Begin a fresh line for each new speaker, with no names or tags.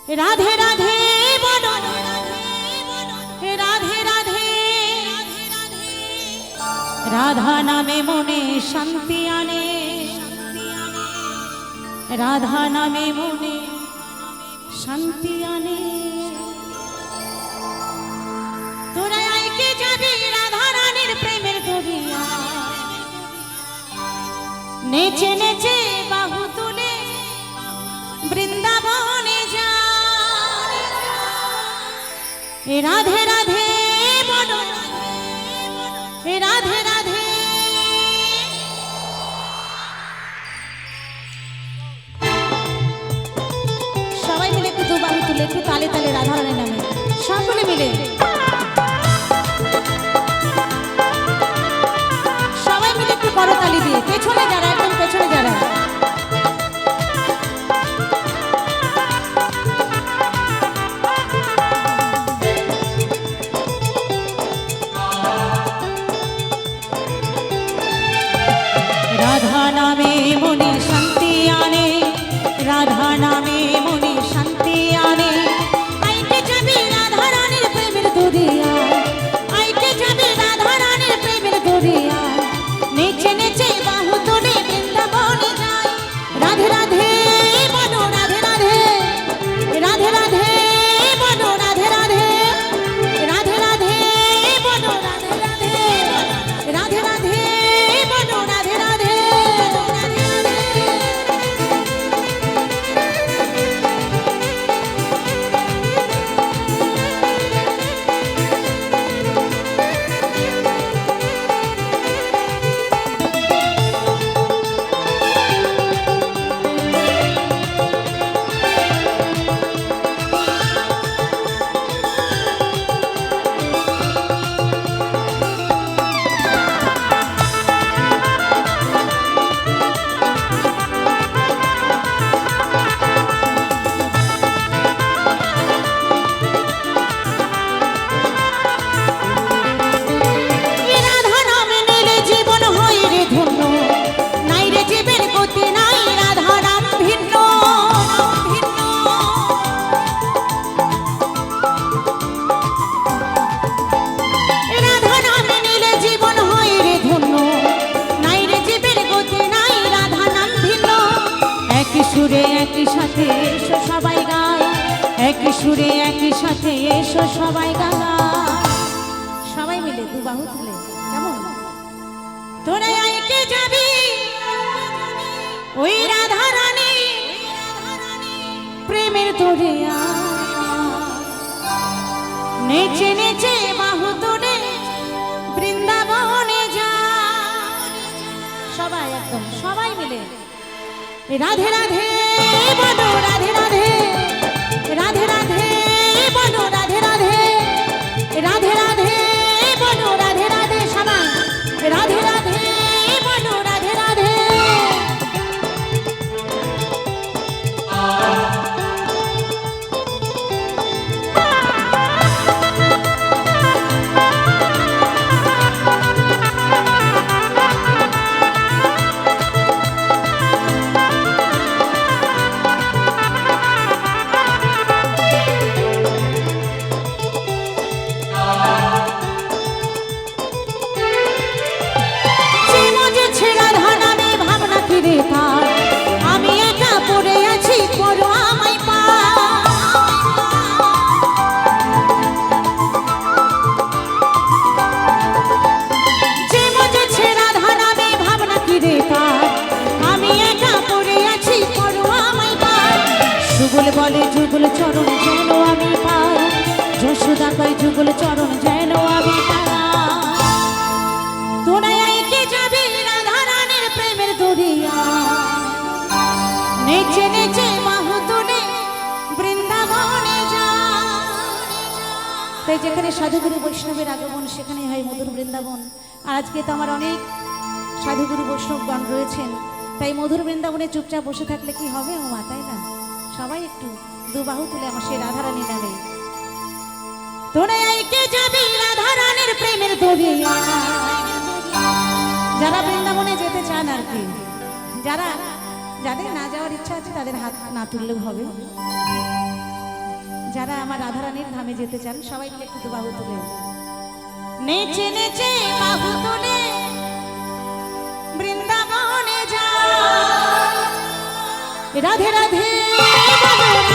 রাধে রাধে বলো, রাধে রাধে। রাধা নামে মনে শান্তি আনে, রাধা নামে মনে শান্তি আনে। তোরা আইকে যাবি রাধা রানীর প্রেমের দরিয়া, নেচে নেচে বাহু তুলে বৃন্দাবনে যা। রাধে রাধে বলো, রাধে রাধে। সবাই মিলে একটু দু বাহু তুলে একটু তালে তালে রাধা রানীর নামে সকলে মিলে, সবাই মিলে একটু করতালি দিয়ে, পেছনে যারা, একদম পেছনে যারা। রাধা নামে মনে শান্তি আনে, রাধা নামে মনে শান্তি আনে। আইকে যাবি রাধা রানীর প্রেমের দরিয়া, আইকে যাবি রাধা রানীর প্রেমের দরিয়া, নেচে নেচে বাহু তুলে বৃন্দাবনে যায়। রাধে রাধে বলো, রাধে রাধে, রাধে রাধে বলো, রাধে রাধে, রাধে রাধে বলো, রাধে রাধে, রাধে রাধে বলো, রাধে রাধে, রাধে রাধে। রাধা নামে নিলে জীবন হয় রে ধন্য, নাই রে জীবের গতি নাই, রাধা নাম ভিন্ন ভিন্ন। রাধা নামে নিলে জীবন হয় রে ধন্য, নাই রে জীবের গতি নাই, রাধা নাম ভিন্ন। একই সুরে একই সাথে এসো সবাই গায়, একই সুরে একই সাথে এসো সবাই গায়। সবাই মিলে দু বাহু তুলে, কেমন? তোরা আইকে যাবি ওই রাধা রানী প্রেমের দরিয়া, নেচে নেচে বাহু তুলে বৃন্দাবনে যা। সবাই একদম সবাই মিলে রাধে রাধে বলো, রাধে রাধে, রাধে রাধে বলো, রাধে রাধে, রাধে রাধে বলো, রাধে রাধে। সবাই রাধে রাধে বলো, রাধে রাধে। আমি একা পড়ে আছি, করো আমায় পার। যে মজেছে রাধা নামে ভাবনা ফিরে তার, আমি একা পড়ে আছি, করো আমায় পার। যুগল বলে যুগল চরণ যেন আমি পাই, যশোদা কয় যুগল চরণ যেন আমি পাই। তোরাই আইকে যাবি রাধা রানীর প্রেমের দরিয়া, নেচে নেচে বাহু তুলে বৃন্দাবনে যা। তাই যেখানে সাধুগুরু বৈষ্ণবের আগমন সেখানে হয় মধুর বৃন্দাবন। আর আজকে তো আমার অনেক সাধুগুরু বৈষ্ণবগণ রয়েছেন, তাই মধুর বৃন্দাবনে চুপচাপ বসে থাকলে কি হবে ও মা, তাই না? সবাই একটু দু বাহু তুলে আমার সেই রাধা রানী নামে। তোরা আইকে যাবি রাধা রানীর প্রেমের দরিয়া। যারা বৃন্দাবনে যেতে চান আর কি, যারা যাদের না যাওয়ার ইচ্ছা আছে তাদের হাত না তুললেও হবে। যারা আমার রাধারানীর ধামে যেতে চান সবাই মিলে একটু বাহু তুলে নেচে নেচে বাহু তুলে বৃন্দাবনে যায় রাধে রাধে বলো